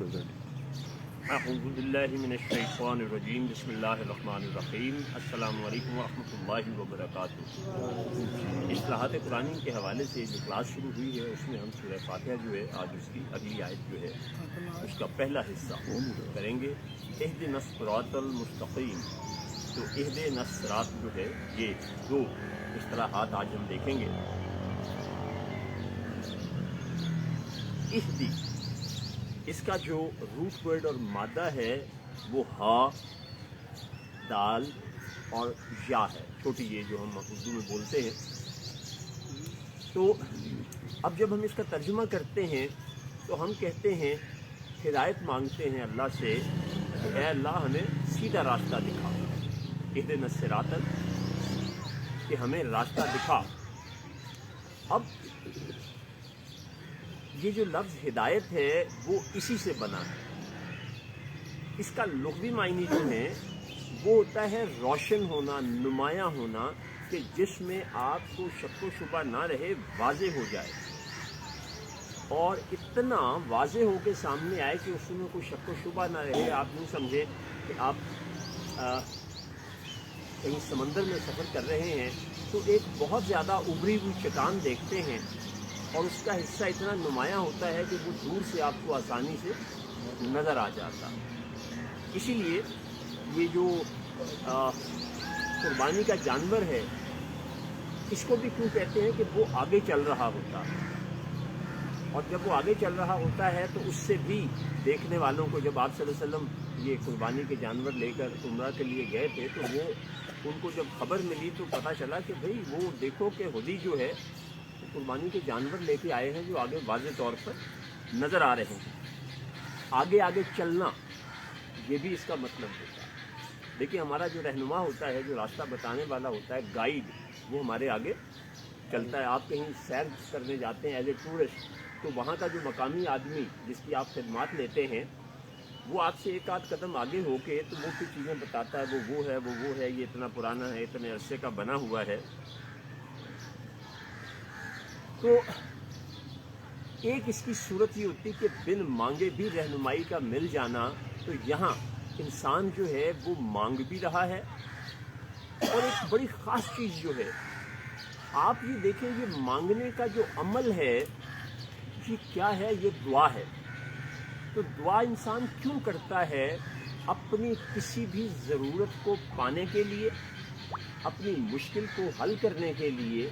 اعوذ باللہ من الشیطان الرجیم بسم اللہ الرحمن الرحیم السلام علیکم ورحمۃ اللہ وبرکاتہ۔ اصلاحات قرآن کے حوالے سے جو کلاس شروع ہوئی ہے اس میں ہم سورہ فاتحہ جو ہے آج اس کی اگلی آیت جو ہے اس کا پہلا حصہ کریں گے، اہدنا الصراط المستقیم۔ تو اہدنا الصراط جو ہے یہ دو اصطلاحات آج ہم دیکھیں گے۔ اہدی اس کا جو روٹ ورڈ اور مادہ ہے وہ ہا، دال اور یا ہے، چھوٹی یہ جو ہم اردو میں بولتے ہیں۔ تو اب جب ہم اس کا ترجمہ کرتے ہیں تو ہم کہتے ہیں، ہدایت مانگتے ہیں اللہ سے کہ اے اللہ ہمیں سیدھا راستہ دکھا، اہدنا الصراط، کہ ہمیں راستہ دکھا۔ اب یہ جو لفظ ہدایت ہے وہ اسی سے بنا ہے۔ اس کا لغوی معنی جو ہے وہ ہوتا ہے روشن ہونا، نمایاں ہونا، کہ جس میں آپ کو شک و شبہ نہ رہے، واضح ہو جائے اور اتنا واضح ہو کے سامنے آئے کہ اس میں کوئی شک و شبہ نہ رہے۔ آپ یوں سمجھے کہ آپ کہیں سمندر میں سفر کر رہے ہیں تو ایک بہت زیادہ ابری ہوئی چٹان دیکھتے ہیں اور اس کا حصہ اتنا نمایاں ہوتا ہے کہ وہ دور سے آپ کو آسانی سے نظر آ جاتا۔ اسی لیے یہ جو قربانی کا جانور ہے اس کو بھی کیوں کہتے ہیں کہ وہ آگے چل رہا ہوتا، اور جب وہ آگے چل رہا ہوتا ہے تو اس سے بھی دیکھنے والوں کو، جب آپ صلی اللہ علیہ وسلم یہ قربانی کے جانور لے کر عمرہ کے لیے گئے تھے تو وہ ان کو جب خبر ملی تو پتہ چلا کہ بھئی وہ دیکھو کہ ہدی جو ہے قربانی کے جانور لے کے آئے ہیں جو آگے واضح طور پر نظر آ رہے ہیں۔ آگے آگے چلنا یہ بھی اس کا مطلب ہوتا ہے۔ دیکھیے ہمارا جو رہنما ہوتا ہے، جو راستہ بتانے والا ہوتا ہے، گائیڈ، وہ ہمارے آگے چلتا ہے۔ آپ کہیں سیر کرنے جاتے ہیں ایز اے ٹورسٹ تو وہاں کا جو مقامی آدمی جس کی آپ خدمات لیتے ہیں وہ آپ سے ایک آدھ قدم آگے ہو کے تو وہ کچھ چیزیں بتاتا ہے، وہ ہے، یہ اتنا پرانا ہے، اتنے عرصے کا بنا ہوا ہے۔ تو ایک اس کی صورت یہ ہوتی کہ بن مانگے بھی رہنمائی کا مل جانا، تو یہاں انسان جو ہے وہ مانگ بھی رہا ہے، اور ایک بڑی خاص چیز جو ہے آپ یہ دیکھیں، یہ مانگنے کا جو عمل ہے یہ کیا ہے؟ یہ دعا ہے۔ تو دعا انسان کیوں کرتا ہے؟ اپنی کسی بھی ضرورت کو پانے کے لیے، اپنی مشکل کو حل کرنے کے لیے،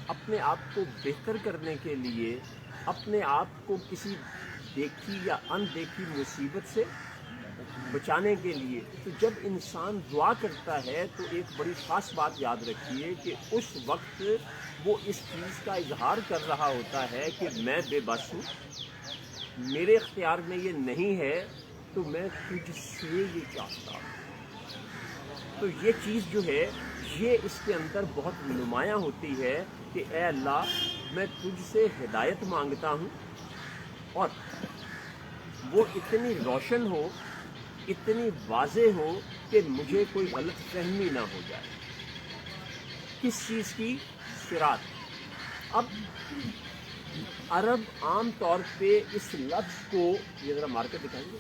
اپنے آپ کو بہتر کرنے کے لیے، اپنے آپ کو کسی دیکھی یا اندیکھی مصیبت سے بچانے کے لیے۔ تو جب انسان دعا کرتا ہے تو ایک بڑی خاص بات یاد رکھیے کہ اس وقت وہ اس چیز کا اظہار کر رہا ہوتا ہے کہ میں بے بس ہوں، میرے اختیار میں یہ نہیں ہے، تو میں تجھ سے یہ چاہتا ہوں۔ تو یہ چیز جو ہے یہ اس کے اندر بہت نمایاں ہوتی ہے کہ اے اللہ میں تجھ سے ہدایت مانگتا ہوں، اور وہ اتنی روشن ہو، اتنی واضح ہو کہ مجھے کوئی غلط فہمی نہ ہو جائے۔ کس چیز کی؟ صراط۔ اب عرب عام طور پہ اس لفظ کو، یہ ذرا مار کے دکھائیں گے،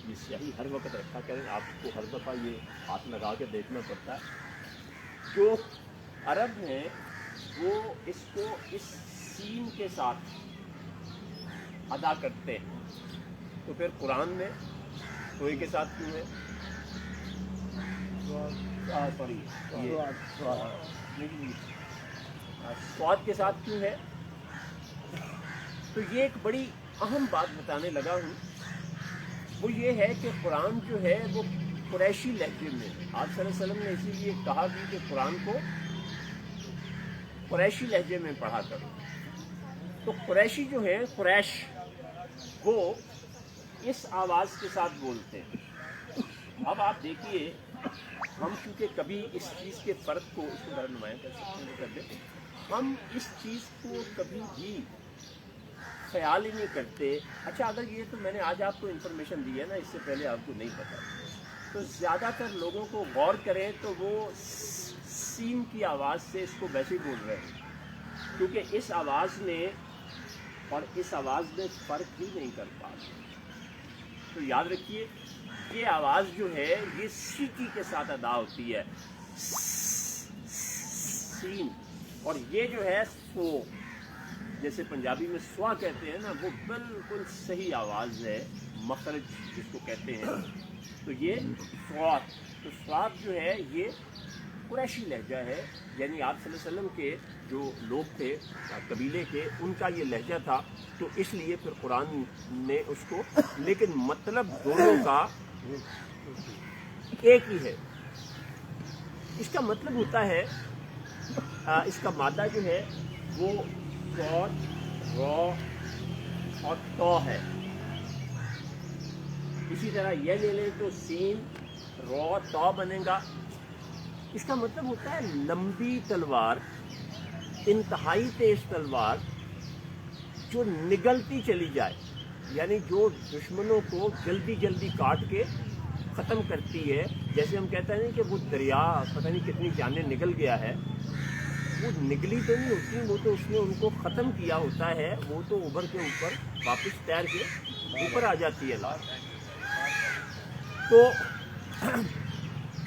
یہ سیاہی ہر وقت رکھا کریں، آپ کو ہر دفعہ یہ ہاتھ لگا کے دیکھنا پڑتا ہے۔ جو عرب ہیں وہ اس کو اس سین کے ساتھ ادا کرتے ہیں، تو پھر قرآن میں سوئی کے ساتھ کیوں ہے؟ سوری، سواد کے ساتھ کیوں ہے؟ تو یہ ایک بڑی اہم بات بتانے لگا ہوں، وہ یہ ہے کہ قرآن جو ہے وہ قریشی لہجے میں، آپ صلی اللہ علیہ وسلم نے اسی لیے کہا بھی کہ قرآن کو قریشی لہجے میں پڑھا کرو۔ تو قریشی جو ہے، قریش، وہ اس آواز کے ساتھ بولتے ہیں۔ اب آپ دیکھیے، ہم چونکہ کبھی اس چیز کے فرق کو، اس کو ذرا نمایاں کر سکتے ہیں، کر دیں، ہم اس چیز کو کبھی بھی خیال ہی نہیں کرتے۔ اچھا اگر یہ تو میں نے آج آپ کو انفارمیشن دی ہے نا، اس سے پہلے آپ کو نہیں پتا، تو زیادہ تر لوگوں کو غور کریں تو وہ سین کی آواز سے اس کو ویسے ہی بول رہے ہیں، کیونکہ اس آواز نے اور اس آواز میں فرق ہی نہیں کر پاتے. تو یاد رکھیے یہ آواز جو ہے یہ سیٹی کے ساتھ ادا ہوتی ہے, سین, اور یہ جو ہے سو, جیسے پنجابی میں سوا کہتے ہیں نا, وہ بالکل صحیح آواز ہے, مخرج جس کو کہتے ہیں. تو یہ سوات, تو سوات جو ہے یہ قریشی لہجہ ہے, یعنی آپ صلی اللہ علیہ وسلم کے جو لوگ تھے قبیلے کے, ان کا یہ لہجہ تھا. تو اس لیے پھر قرآن نے اس کو, لیکن مطلب دونوں کا ایک ہی ہے. اس کا مطلب ہوتا ہے, اس کا مادہ جو ہے وہ صاد, را اور تو ہے. اسی طرح یہ لے لیں تو سین, را, تو بنے گا. اس کا مطلب ہوتا ہے لمبی تلوار, انتہائی تیز تلوار جو نگلتی چلی جائے, یعنی جو دشمنوں کو جلدی جلدی کاٹ کے ختم کرتی ہے. جیسے ہم کہتے ہیں کہ وہ دریا پتہ نہیں کتنی جانیں نگل گیا ہے, وہ نگلی تو نہیں ہوتی, وہ تو اس نے ان کو ختم کیا ہوتا ہے, وہ تو اوپر کے اوپر واپس تیر کے اوپر آ جاتی ہے. تو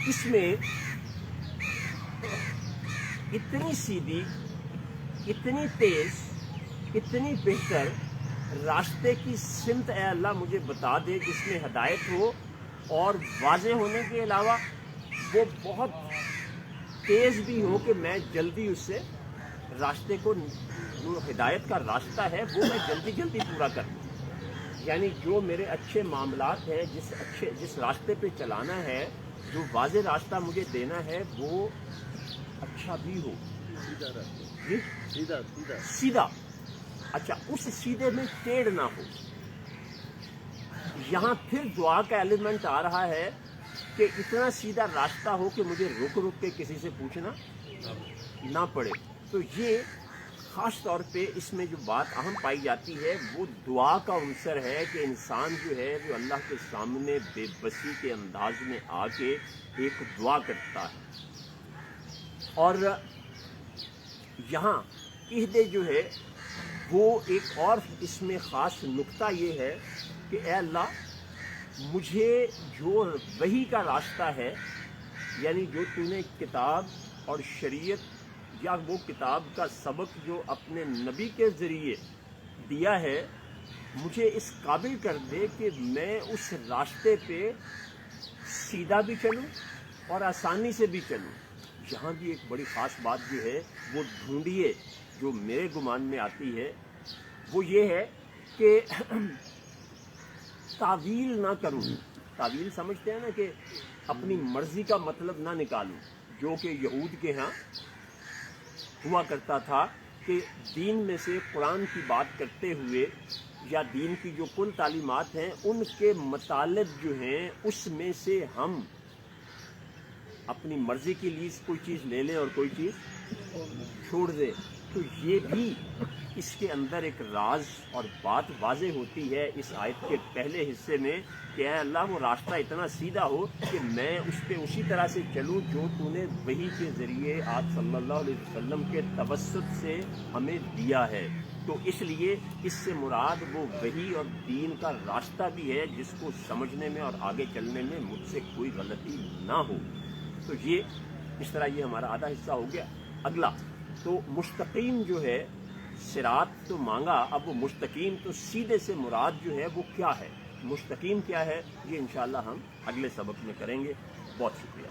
اس میں اتنی سیدھی, اتنی تیز, اتنی بہتر راستے کی سمت اے اللہ مجھے بتا دے جس میں ہدایت ہو, اور واضح ہونے کے علاوہ وہ بہت تیز بھی ہو کہ میں جلدی اس سے راستے کو, جو ہدایت کا راستہ ہے وہ میں جلدی جلدی پورا کر دوں. یعنی جو میرے اچھے معاملات ہیں, جس راستے پہ چلانا ہے, جو واضح راستہ مجھے دینا ہے وہ اچھا بھی ہو, سیدھا. اچھا, اس سیدھے میں ٹیڑھ نہ ہو. یہاں پھر دعا کا ایلیمنٹ آ رہا ہے کہ اتنا سیدھا راستہ ہو کہ مجھے رک رک کے کسی سے پوچھنا نہ پڑے. تو یہ خاص طور پہ اس میں جو بات اہم پائی جاتی ہے وہ دعا کا عنصر ہے, کہ انسان جو ہے وہ اللہ کے سامنے بے بسی کے انداز میں آ کے ایک دعا کرتا ہے. اور یہاں عہدے جو ہے وہ ایک اور اس میں خاص نقطہ یہ ہے کہ اے اللہ مجھے جو وحی کا راستہ ہے, یعنی جو تو نے کتاب اور شریعت یا وہ کتاب کا سبق جو اپنے نبی کے ذریعے دیا ہے, مجھے اس قابل کر دے کہ میں اس راستے پہ سیدھا بھی چلوں اور آسانی سے بھی چلوں. یہاں بھی ایک بڑی خاص بات جو ہے وہ ڈھونڈیے, جو میرے گمان میں آتی ہے وہ یہ ہے کہ تعویل نہ کروں. تعویل سمجھتے ہیں نا, کہ اپنی مرضی کا مطلب نہ نکالوں, جو کہ یہود کے ہاں ہوا کرتا تھا کہ دین میں سے قرآن کی بات کرتے ہوئے یا دین کی جو کل تعلیمات ہیں ان کے مطالب جو ہیں اس میں سے ہم اپنی مرضی کے لیے کوئی چیز لے لیں اور کوئی چیز چھوڑ دیں. تو یہ بھی اس کے اندر ایک راز اور بات واضح ہوتی ہے اس آیت کے پہلے حصے میں کہ اے اللہ وہ راستہ اتنا سیدھا ہو کہ میں اس پہ اسی طرح سے چلوں جو تو نے وحی کے ذریعے آپ صلی اللہ علیہ وسلم کے توسط سے ہمیں دیا ہے. تو اس لیے اس سے مراد وہ وحی اور دین کا راستہ بھی ہے جس کو سمجھنے میں اور آگے چلنے میں مجھ سے کوئی غلطی نہ ہو. تو یہ اس طرح یہ ہمارا آدھا حصہ ہو گیا. اگلا تو مستقیم جو ہے, صراط تو مانگا, اب وہ مستقیم تو سیدھے سے مراد جو ہے وہ کیا ہے, مستقیم کیا ہے, یہ انشاءاللہ ہم اگلے سبق میں کریں گے. بہت شکریہ.